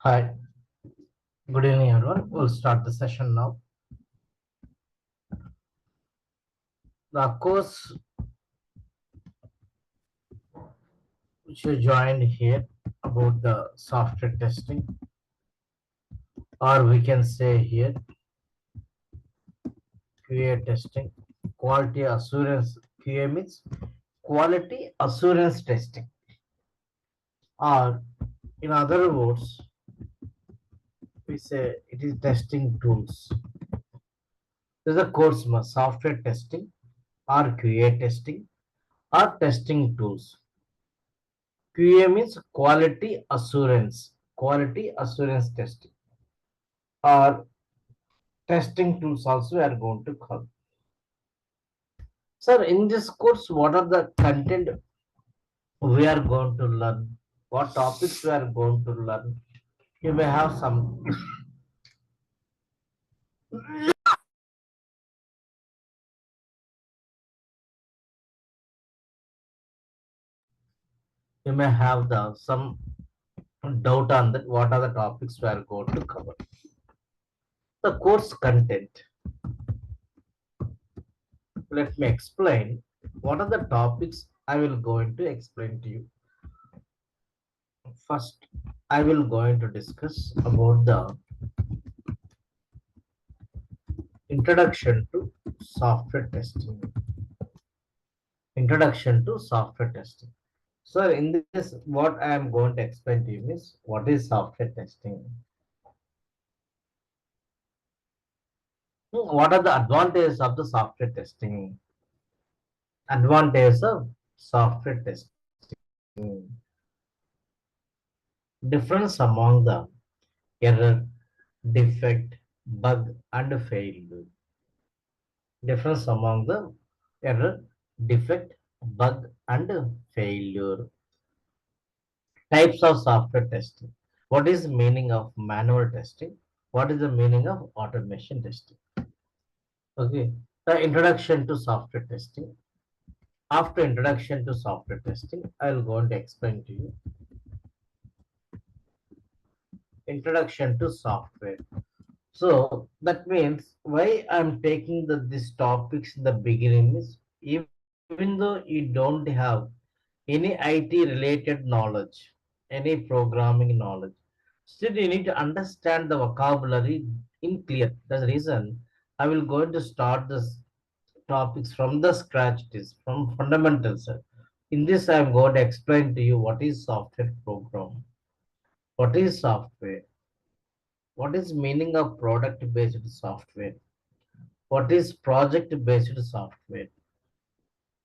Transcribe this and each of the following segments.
Hi, good evening, everyone. We'll start the session now. The course which you joined here about the software testing, or we can say here QA testing, quality assurance. QA means quality assurance testing, or in other words, we say it is testing tools. This is a course software testing, or QA testing, or testing tools. QA means quality assurance testing, or testing tools also we are going to call. Sir, in this course, what are the content we are going to learn? What topics we are going to learn? You may have some, you may have some doubt on that. What are the topics we are going to cover? The course content. Let me explain. What are the topics I will going to explain to you? First, I will going to discuss about the introduction to software testing. Introduction to software testing. So in this, what I am going to explain to you is what is software testing. What are the advantages of the software testing? Advantages of software testing. Difference among the error, defect, bug, and failure. Difference among the error, defect, bug, and failure. Types of software testing. What is the meaning of manual testing? What is the meaning of automation testing? Okay. The introduction to software testing. After introduction to software testing, I'll go and explain to you. Introduction to software. So that means why I'm taking these topics in the beginning is even though you don't have any IT related knowledge, any programming knowledge, still you need to understand the vocabulary in clear. That's the reason I will going to start this topics from the scratch, it is from fundamentals. In this, I am going to explain to you what is software program, what is software, what is meaning of product based software, what is project based software.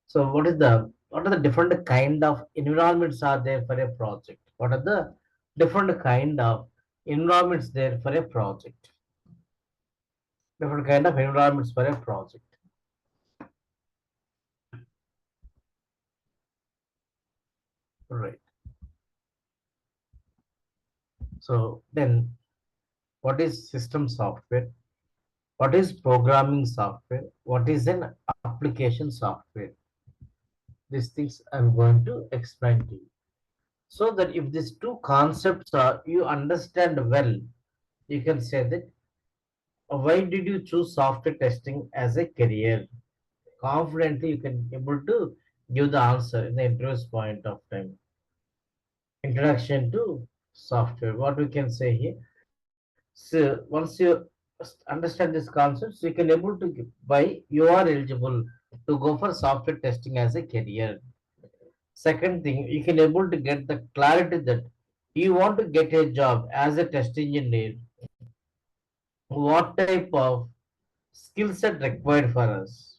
So what are the different kind of environments are there for a project? What are the different kind of environments there for a project? Different kind of environments for a project. Right. So then what is system software? What is programming software? What is an application software? These things I'm going to explain to you. So that if these two concepts are you understand well, you can say that why did you choose software testing as a career? Confidently, you can able to give the answer in the interest point of time. Introduction to software. What we can say here. So once you understand these concepts, you can able to why you are eligible to go for software testing as a career. Second thing, you can able to get the clarity that you want to get a job as a test engineer. What type of skill set required for us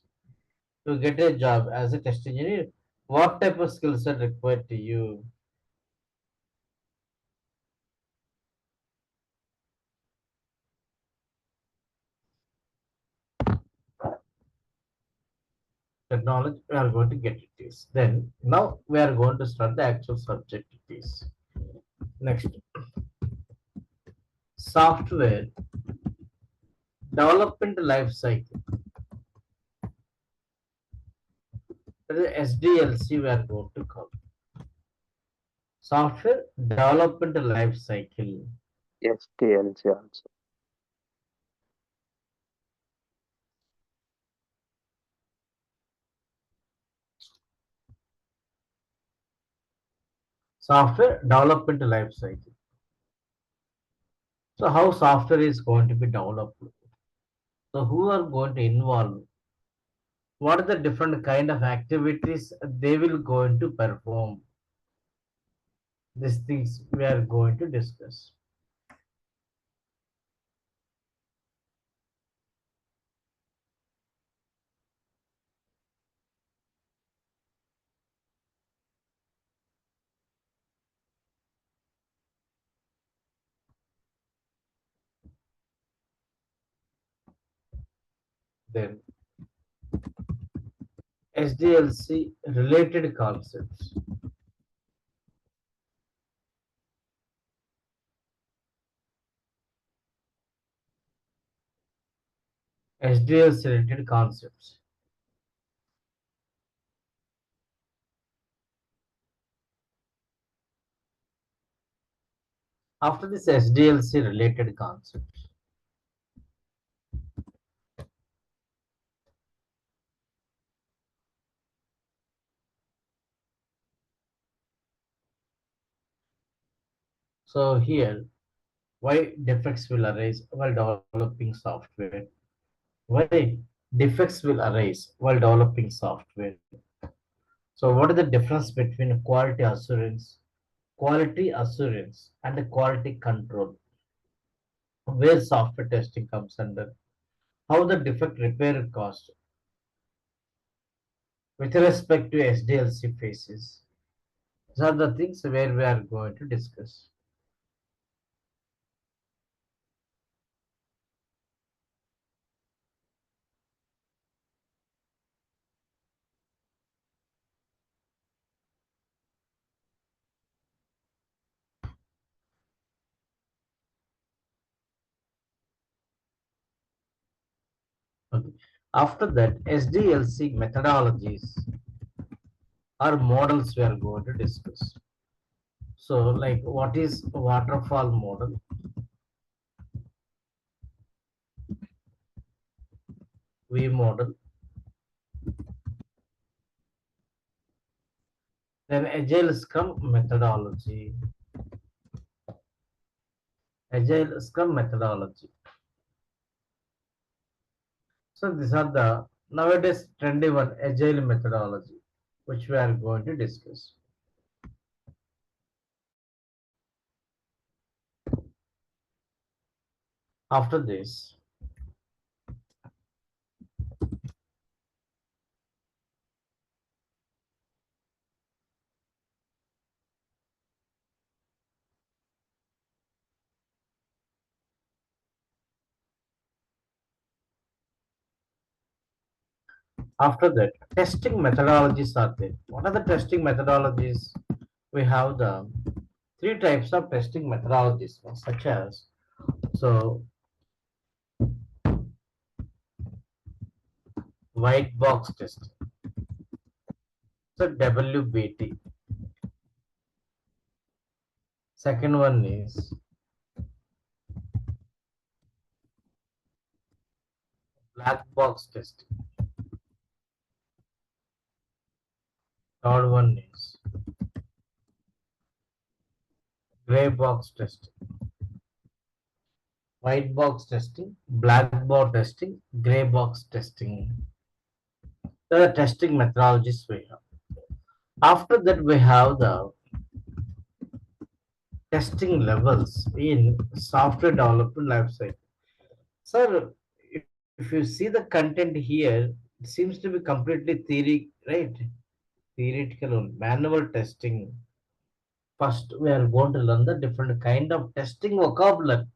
to get a job as a test engineer? What type of skill set required to you? Technology, we are going to get it is. Then now we are going to start the actual subject it is. Next, software development life cycle. That is SDLC we are going to call. Software development life cycle. STLC also. Software development life cycle. So how software is going to be developed? So who are going to involve? What are the different kind of activities they will going to perform? These things we are going to discuss. Then SDLC related concepts. SDLC related concepts. After this SDLC related concepts, so here why defects will arise while developing software? Why defects will arise while developing software? So what is the difference between quality assurance and the quality control? Where software testing comes under? How the defect repair cost with respect to SDLC phases? These are the things where we are going to discuss. Okay. After that, SDLC methodologies or models we are going to discuss. So, like what is waterfall model, V model, then Agile Scrum methodology, Agile Scrum methodology. So these are the nowadays trendy one, Agile methodology, which we are going to discuss. After this, after that, testing methodologies are there. What are the testing methodologies? We have the three types of testing methodologies, such as white box testing. So WBT. Second one is black box testing. Third one is gray box testing. White box testing, black box testing, gray box testing. The testing methodologies we have. After that, we have the testing levels in software development lifecycle. Sir, if you see the content here, it seems to be completely theory, right? Theoretical manual testing. First, we are going to learn the different kind of testing vocabulary.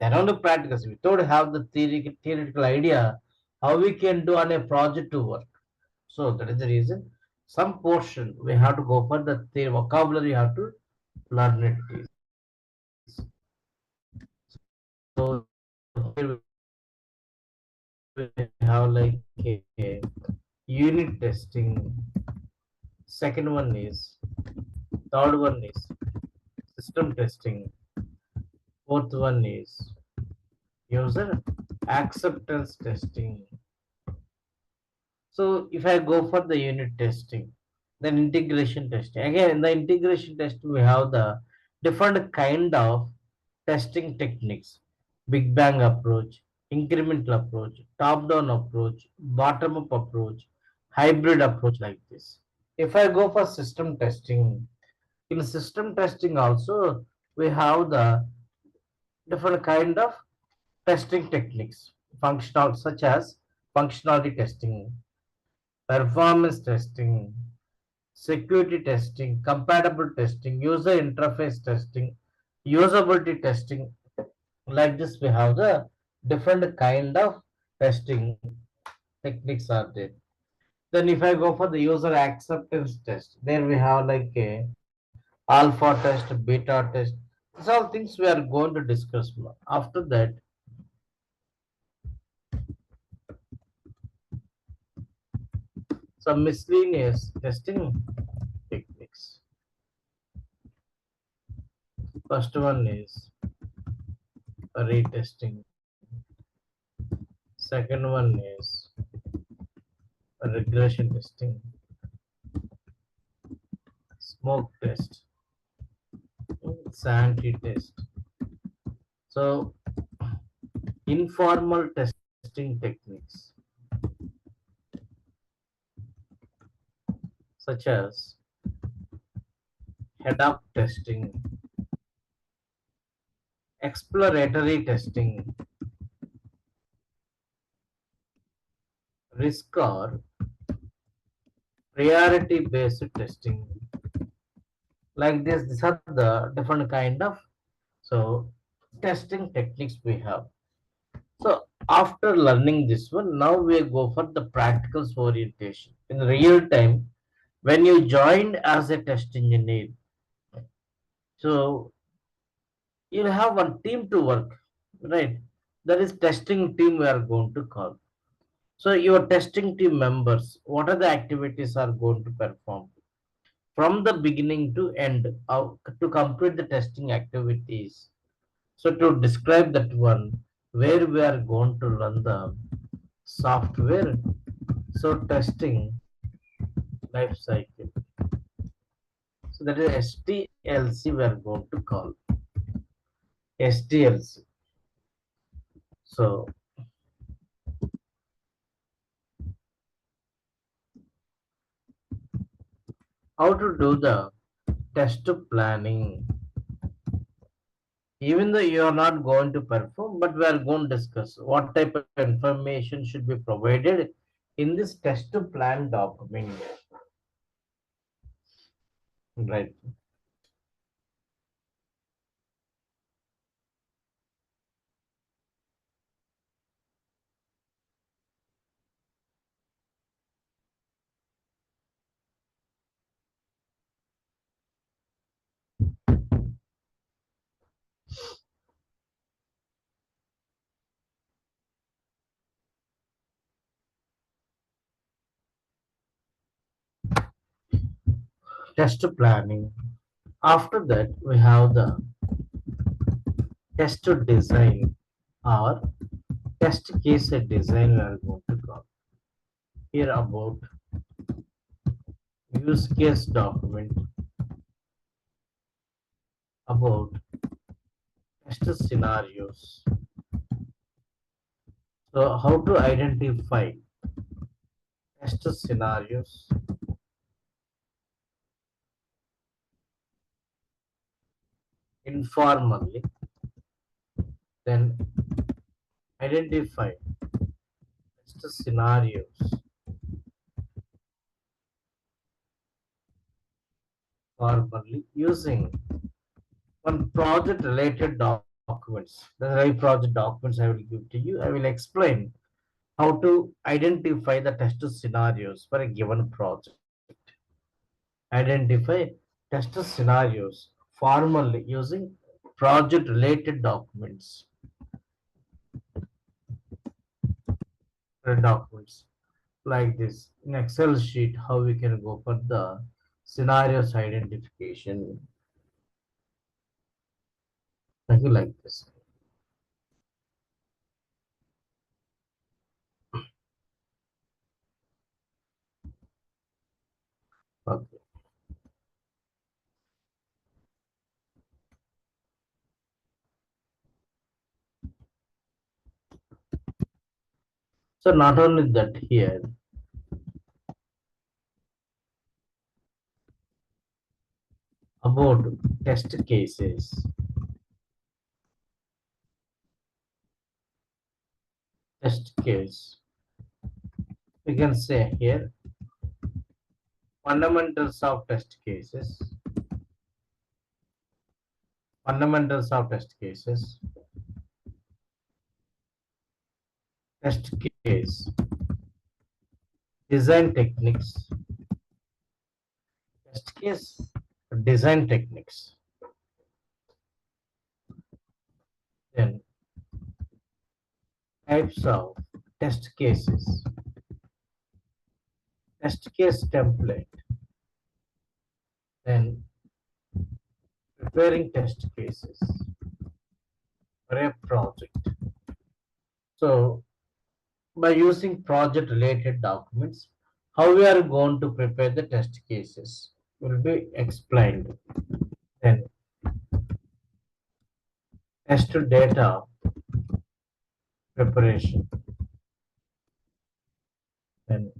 Then only practicals. Without have the theoretical idea, how we can do on a project to work. So that is the reason. Some portion we have to go for the theory vocabulary. You have to learn it. So here we have like a unit testing. Second one is, third one is system testing. Fourth one is user acceptance testing. So if I go for the unit testing, then integration testing. Again, in the integration test, we have the different kind of testing techniques. Big bang approach, incremental approach, top-down approach, bottom-up approach, hybrid approach like this. If I go for system testing, in system testing also, we have the different kind of testing techniques, functional such as functionality testing, performance testing, security testing, compatible testing, user interface testing, usability testing. Like this, we have the different kind of testing techniques are there. Then if I go for the user acceptance test, there we have like a alpha test, beta test. These are things we are going to discuss more. After that, some miscellaneous testing techniques. First one is retesting. Second one is regression testing, smoke test, sanity test. So informal testing techniques such as head up testing, exploratory testing, risk or priority based testing. Like this, these are the different kind of so testing techniques we have. So after learning this one, now we go for the practicals orientation. In real time, when you joined as a test engineer, so you'll have one team to work, right? That is testing team we are going to call. So your testing team members, what are the activities are going to perform from the beginning to end to complete the testing activities. So to describe that one, where we are going to run the software, so testing life cycle. So that is STLC we are going to call STLC. So how to do the test planning? Even though you are not going to perform, but we are going to discuss what type of information should be provided in this test plan document, right? Test planning. After that, we have the test design or test case design we are going to call here about use case document, about test scenarios. So how to identify test scenarios informally, then identify test scenarios formally using one project related documents. The very project documents I will give to you. I will explain how to identify the test scenarios for a given project. Identify test scenarios formally using project related documents like this in Excel sheet. How we can go for the scenarios identification. Like you like this. Okay. So not only that here, about test cases, test case, we can say here fundamentals of test cases, fundamentals of test case, design techniques, test case, design techniques, then types of test cases, test case template, then preparing test cases for a project. So by using project related documents, how we are going to prepare the test cases will be explained. Then test data preparation, then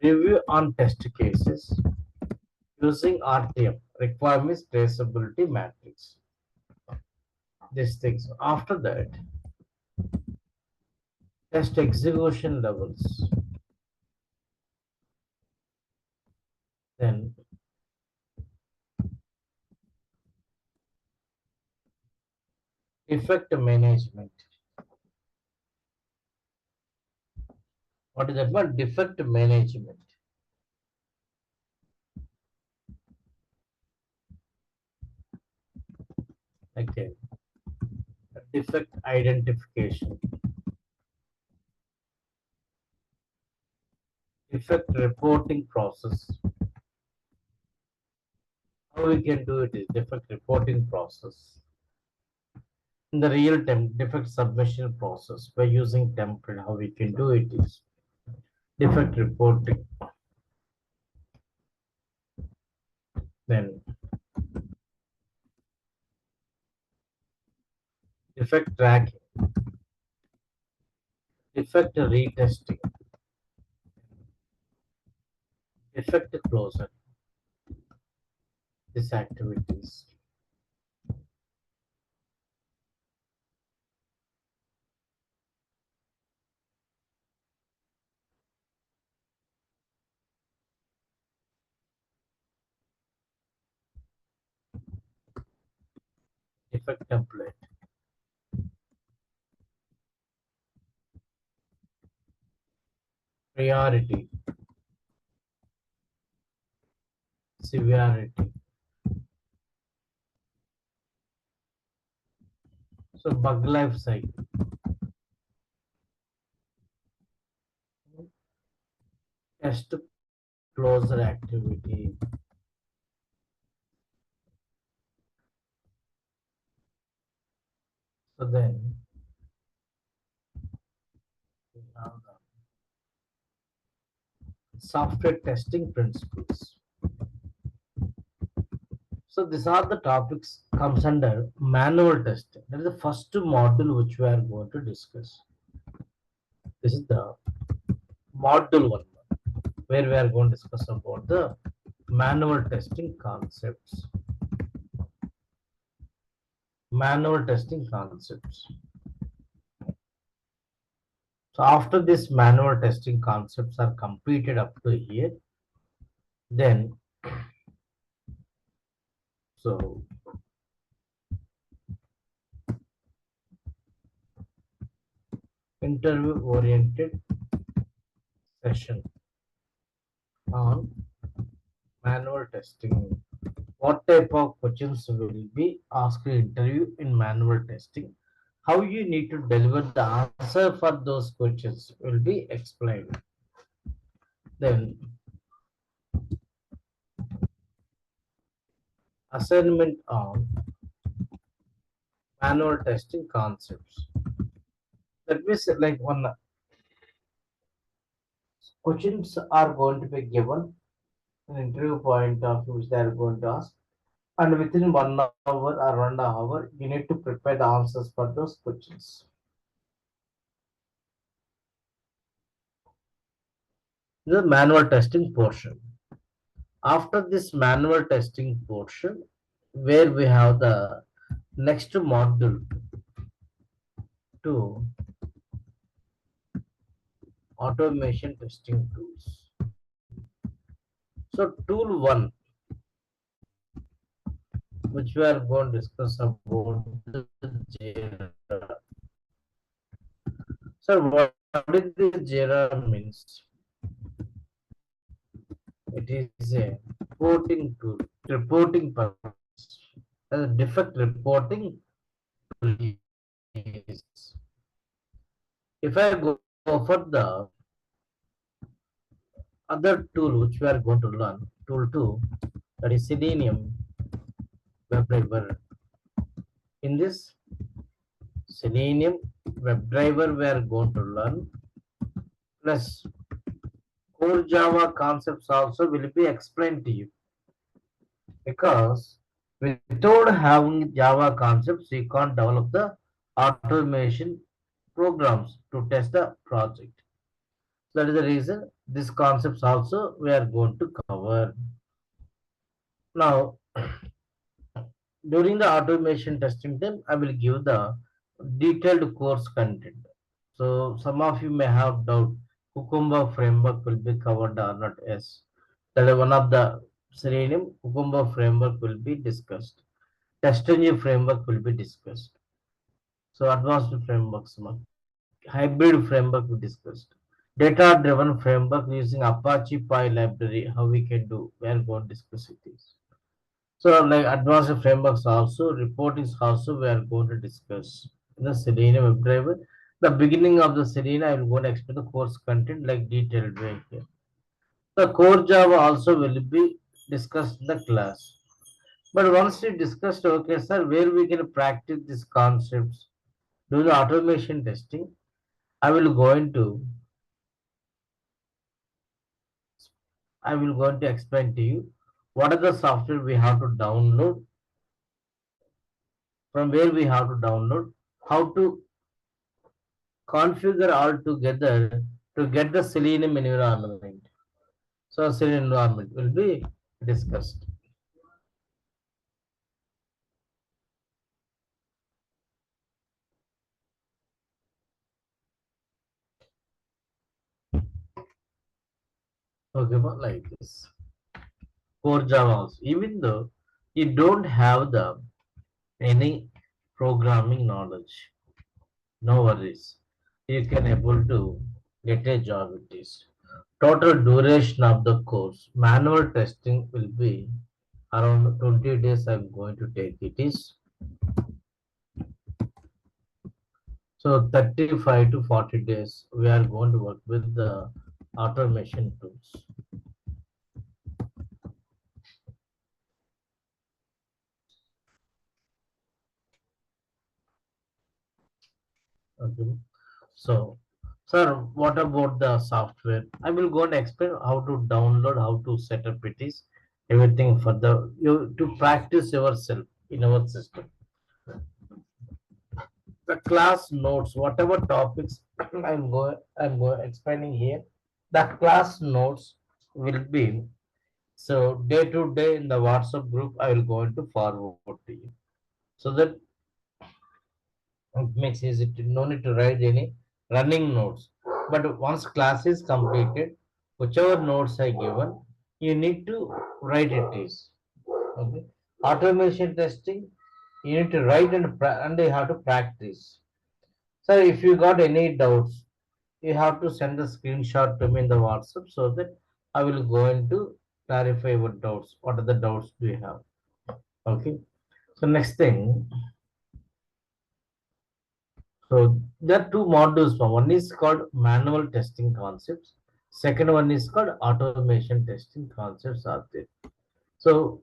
review on test cases using RTM, requirements traceability matrix. These things. After that, test execution levels, then defect management. What is that one? Defect management. Okay. Defect identification, defect reporting process. How we can do it is defect reporting process. In the real time defect submission process by using template, how we can do it is defect reporting, then defect tracking, defect retesting, defect closure, these activities. Defect template, priority, severity. So bug life cycle, test closure activity. So then we have the software testing principles. So these are the topics comes under manual testing. That is the first module which we are going to discuss. This is the module one where we are going to discuss about the manual testing concepts. Manual testing concepts. So after this manual testing concepts are completed up to here, then so interview oriented session on manual testing. What type of questions will be asked in interview in manual testing? How you need to deliver the answer for those questions will be explained. Then assignment on manual testing concepts. That means like one questions are going to be given an interview point of view which they are going to ask, and within 1 hour or 1.5 hours you need to prepare the answers for those questions. The manual testing portion. After this manual testing portion, where we have the next module to automation testing tools. So tool one, which we are going to discuss about the Jira. So what is the Jira means? It is a reporting tool, reporting purpose. As a defect reporting is. If I go for the other tool which we are going to learn, tool 2, that is Selenium WebDriver. In this Selenium WebDriver, we are going to learn plus CoreJava concepts also will be explained to you, because without having Java concepts, you can't develop the automation programs to test the project. That is the reason these concepts also we are going to cover. Now, during the automation testing time, I will give the detailed course content. So some of you may have doubt, Cucumber framework will be covered or not. Yes, that is one of the Selenium Cucumber framework will be discussed. TestNG framework will be discussed. So advanced frameworks, hybrid framework we discussed. Data-driven framework using Apache Py library, how we can do, we are going to discuss it. So like advanced frameworks also, reportings also we are going to discuss. The Selenium WebDriver. The beginning of the Selenium, I will go and explain the course content like detailed way here. The core Java also will be discussed in the class. But once we discussed, okay, sir, where we can practice these concepts, do the automation testing, I will go into I will going to explain to you what are the software we have to download, from where we have to download, how to configure all together to get the Selenium environment. So Selenium environment will be discussed. Okay, but like this. Core Java also. Even though you don't have the any programming knowledge, no worries. You can able to get a job with this. Total duration of the course, manual testing will be around 20 days. I'm going to take it is. So 35 to 40 days, we are going to work with the automation tools. Okay. So, sir, what about the software? I will go and explain how to download, how to set up it is, everything for the you to practice yourself in our system. The class notes, whatever topics I'm going explaining here, the class notes will be so day to day in the WhatsApp group. I will going to forward to you so that it makes easy to no need to write any running notes. But once class is completed, whichever notes I given, you need to write it is. Okay. Automation testing, you need to write and you have to practice. So if you got any doubts, you have to send the screenshot to me in the WhatsApp so that I will go into clarify your doubts. What are the doubts do you have? Okay. So next thing, so there are two modules. One is called manual testing concepts. Second one is called automation testing concepts are there. So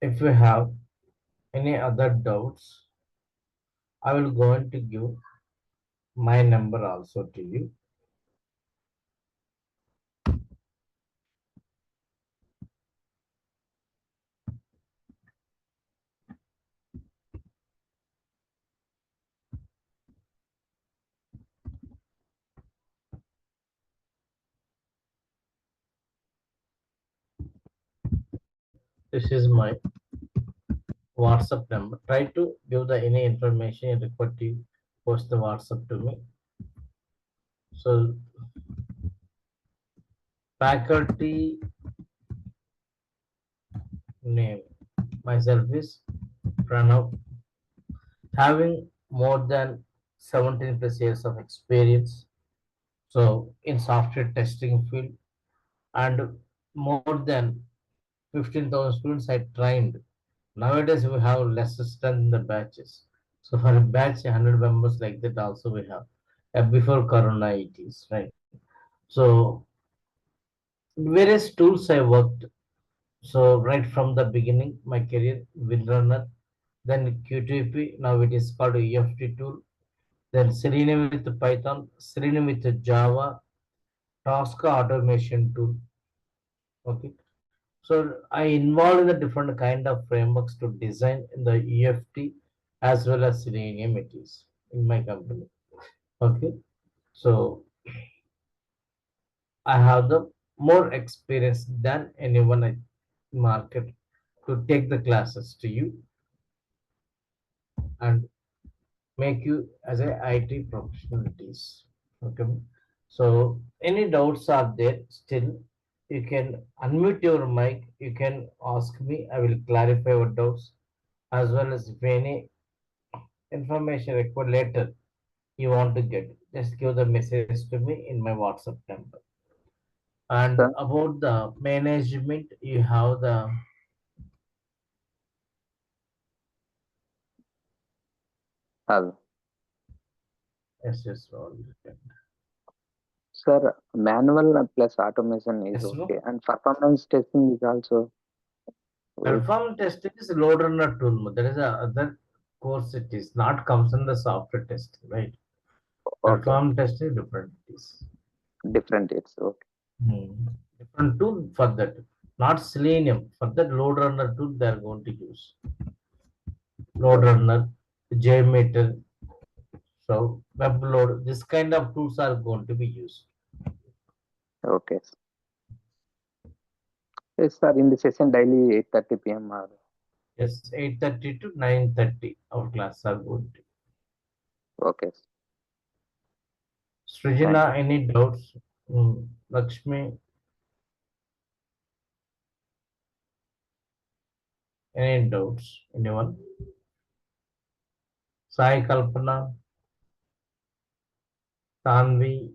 if you have Any other doubts? I will going to give my number also to you. This is my WhatsApp number. Try to give the any information you require to post the WhatsApp to me. So faculty name myself is Pranav, having more than 17 plus years of experience. So in software testing field and more than 15,000 students I trained. Nowadays we have less strength in the batches. So for a batch 100 members like that also we have. Before Corona it is right. So various tools I worked. So right from the beginning, my career Windrunner, then QTP, now it is called EFT tool, then Selenium with Python, Selenium with Java, Task automation tool. Okay. So I involved in the different kind of frameworks to design in the EFT as well as Selenium it is in my company. Okay. So I have the more experience than anyone in market to take the classes to you and make you as a IT professionalities. Okay. So any doubts are there still, you can unmute your mic. You can ask me. I will clarify your doubts as well as if any information required later you want to get. Just give the message to me in my WhatsApp number. And Sir, about the management, you have the hello. yes, all. Sir, manual plus automation is Yes, okay, no. and performance testing is also good. Perform testing is load runner tool. There is a other course it is not comes in the software testing, right? Okay, Perform testing different it is. different. It's okay. Different tool for that. Not Selenium. For that load runner tool they are going to use. Load Okay. runner, JMeter, so web load. This kind of tools are going to be used. Okay. Yes, sir. In the session daily 8:30 p.m. Or Yes, 8:30 to 9:30 our class are going to. okay. Thank Srijana, you. any doubts? Lakshmi, any doubts? Anyone? Sai Kalpana, Tanvi,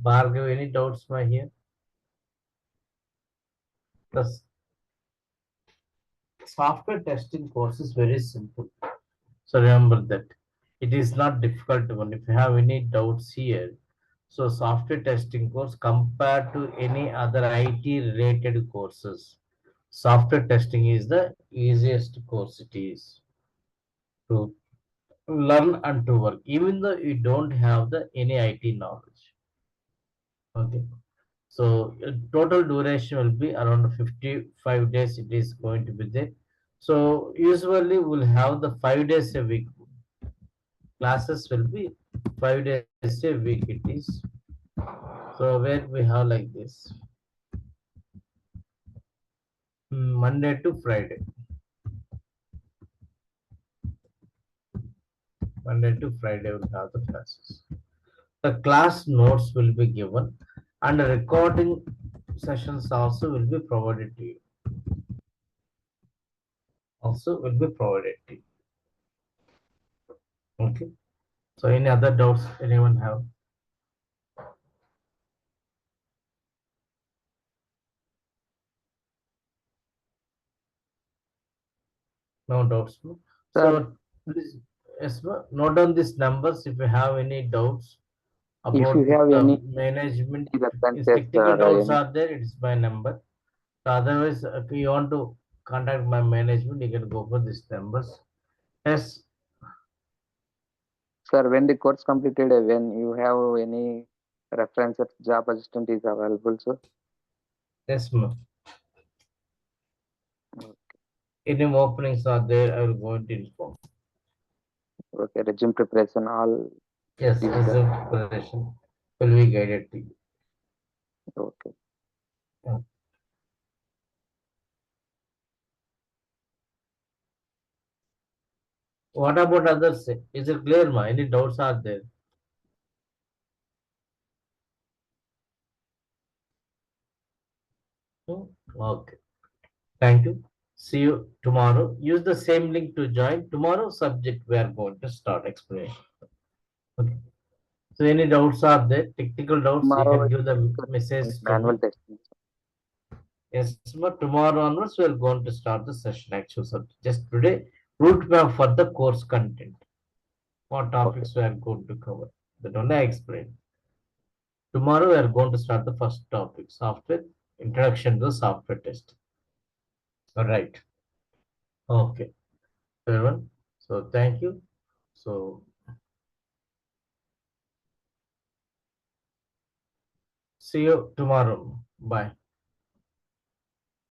Bhargav, any doubts my here? The software testing course is very simple. So remember that it is not difficult one. If you have any doubts here, so software testing course compared to any other IT related courses, software testing is the easiest course it is to learn and to work, even though you don't have the any IT knowledge. Okay. So total duration will be around 55 days. It is going to be there. So usually we'll have the 5 days a week. Classes will be 5 days a week. It is. So where we have like this, Monday to Friday. Monday to Friday we'll have the classes. The class notes will be given, and the recording sessions also will be provided to you. Also will be provided to you. Okay. So any other doubts anyone have? No doubts. No? Sir, So please, yes, note down these numbers if you have any doubts if you about have the any management. If references technical or doubts any, are there, it is my number. So otherwise, if you want to contact my management. You can go for these numbers. Yes, Sir, when the course completed, when you have any reference that job assistant is available, sir? yes, ma'am. Mm. Any openings are there, I will go and inform. Okay, resume preparation, all Yes, is as done. a preparation will be guided to you. Okay. Yeah. What about others? Is it clear, ma? Any doubts are there? Hmm? Okay. Thank you. See you tomorrow. Use the same link to join. Tomorrow subject we are going to start explanation. Okay. So any doubts are there? Technical doubts, you Tomorrow can is give the like message to manual me. testing. Yes, but tomorrow onwards we are going to start the session actual subject. Just today, route map for the course content. What Okay. topics we are going to cover. That only I explained. Tomorrow we are going to start the first topic, software, introduction to the software test. All right. Okay, everyone. So thank you. So see you tomorrow. Bye.